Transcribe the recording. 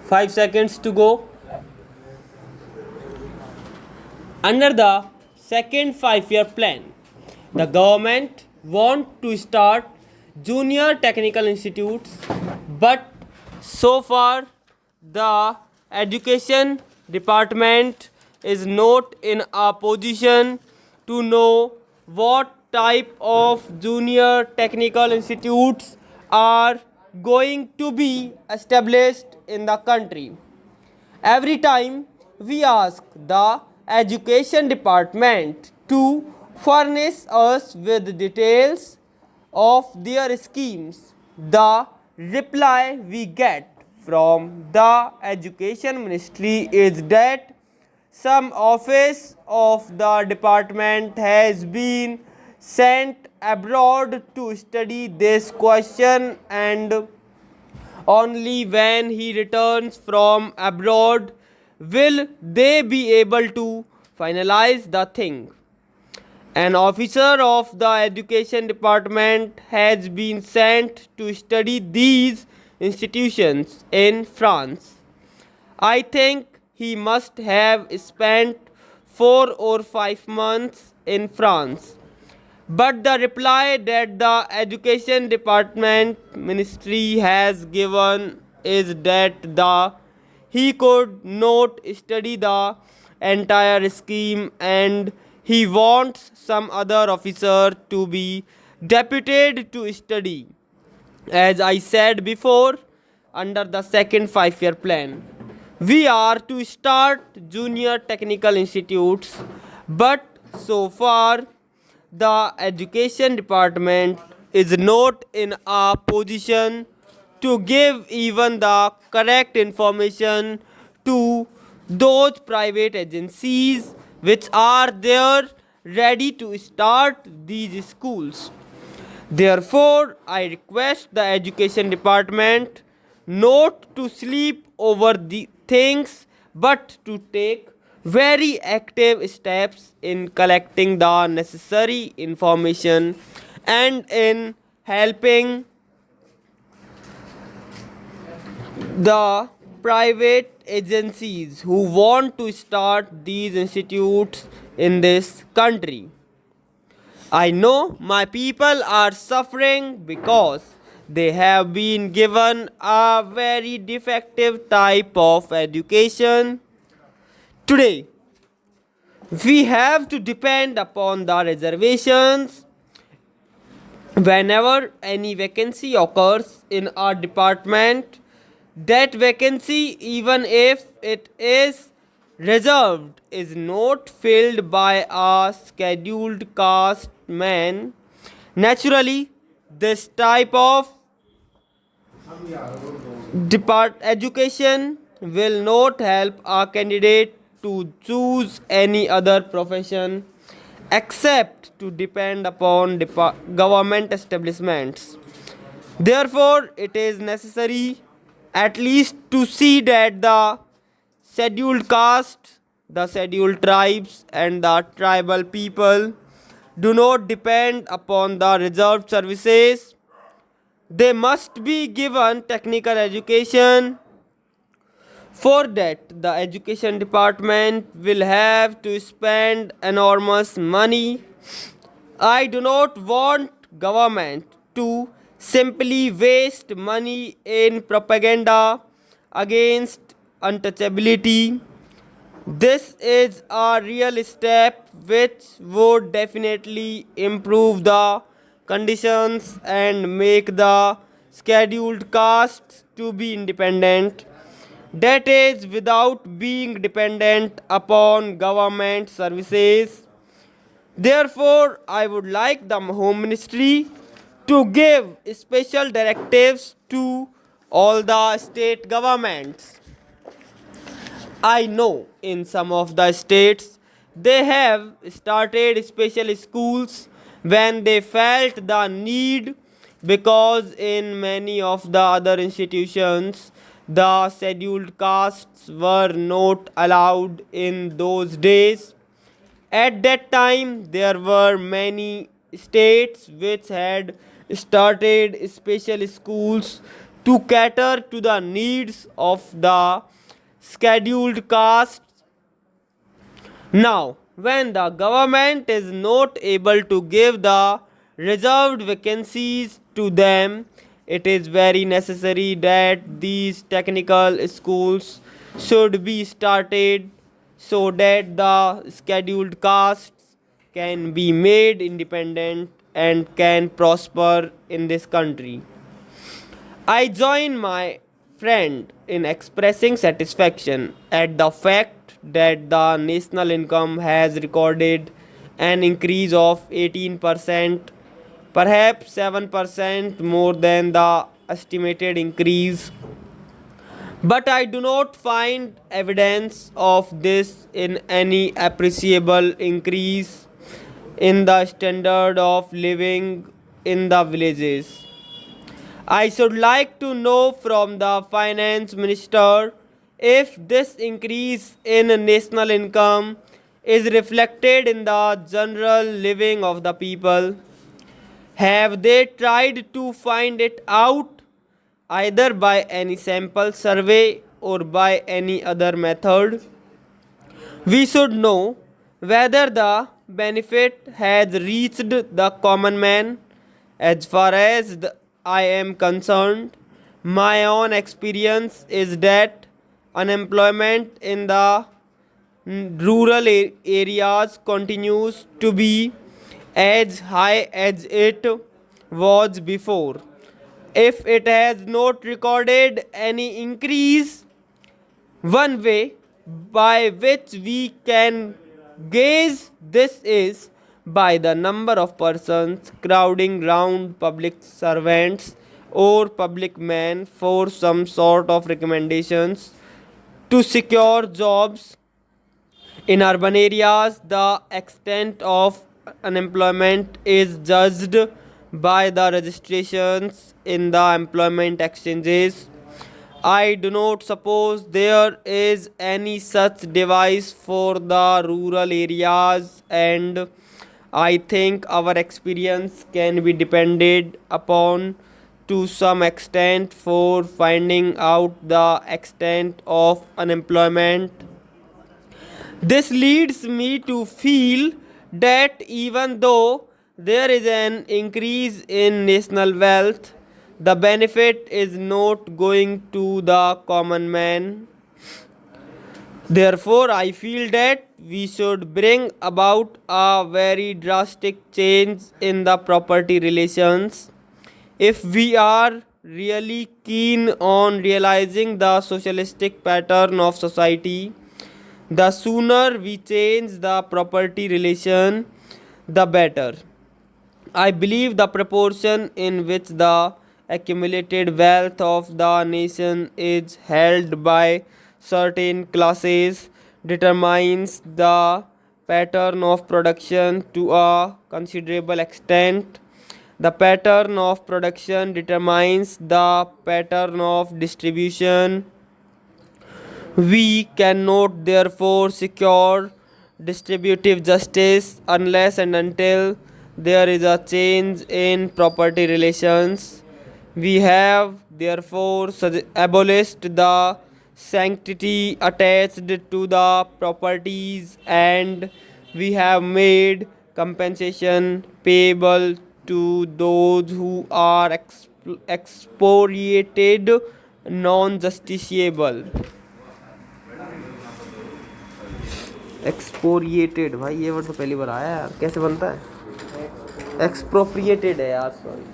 5 seconds to go. Under the second 5-year plan, the government want to start junior technical institutes, but so far the education department is not in a position to know what type of junior technical institutes are going to be established in the country. Every time we ask the education department to furnish us with details of their schemes, the reply we get from the education ministry is that some office of the department has been sent abroad to study this question, and only when he returns from abroad will they be able to finalize the thing. An officer of the education department has been sent to study these institutions in France. I think he must have spent 4 or 5 months in France. But the reply that the education department ministry has given is that he could not study the entire scheme, and he wants some other officer to be deputed to study. As I said before, under the second 5-year plan, we are to start junior technical institutes, but so far the education department is not in a position to give even the correct information to those private agencies which are there ready to start these schools. Therefore, I request the education department not to sleep over the things but to take very active steps in collecting the necessary information and in helping the private agencies who want to start these institutes in this country. I know my people are suffering because they have been given a very defective type of education. Today, we have to depend upon the reservations whenever any vacancy occurs in our department. That vacancy, even if it is reserved, is not filled by a scheduled caste man. Naturally, this type of education will not help a candidate to choose any other profession except to depend upon government establishments. Therefore, it is necessary at least to see that the scheduled caste, the scheduled tribes, and the tribal people do not depend upon the reserved services. They must be given technical education. For that, the education department will have to spend enormous money. I do not want government to simply waste money in propaganda against untouchability. This is a real step which would definitely improve the conditions and make the scheduled castes to be independent. That is, without being dependent upon government services. Therefore, I would like the Home Ministry to give special directives to all the state governments. I know in some of the states they have started special schools when they felt the need, because in many of the other institutions the scheduled castes were not allowed in those days. At that time, there were many states which had started special schools to cater to the needs of the scheduled castes. Now, when the government is not able to give the reserved vacancies to them, it is very necessary that these technical schools should be started so that the scheduled castes can be made independent and can prosper in this country. I join my friend in expressing satisfaction at the fact that the national income has recorded an increase of 18%, perhaps 7% more than the estimated increase. But I do not find evidence of this in any appreciable increase in the standard of living in the villages. I should like to know from the finance minister if this increase in national income is reflected in the general living of the people. Have they tried to find it out either by any sample survey or by any other method? We should know whether the benefit has reached the common man. As far as I am concerned, my own experience is that unemployment in the rural areas continues to be as high as it was before. If it has not recorded any increase, one way by which we can gauge this is by the number of persons crowding round public servants or public men for some sort of recommendations to secure jobs. In urban areas, the extent of unemployment is judged by the registrations in the employment exchanges. I do not suppose there is any such device for the rural areas, and I think our experience can be depended upon to some extent for finding out the extent of unemployment. This leads me to feel that even though there is an increase in national wealth, the benefit is not going to the common man. Therefore, I feel that we should bring about a very drastic change in the property relations. If we are really keen on realizing the socialistic pattern of society, the sooner we change the property relation, the better. I believe the proportion in which the accumulated wealth of the nation is held by certain classes determines the pattern of production to a considerable extent. The pattern of production determines the pattern of distribution. We cannot therefore secure distributive justice unless and until there is a change in property relations. We have therefore abolished the sanctity attached to the properties, and we have made compensation payable to those who are expoliated non-justiciable. एक्सपोरिएटेड, भाई ये word तो पहली बार आया यार, कैसे बनता है? एक्सप्रोप्रिएटेड है यार, सॉरी।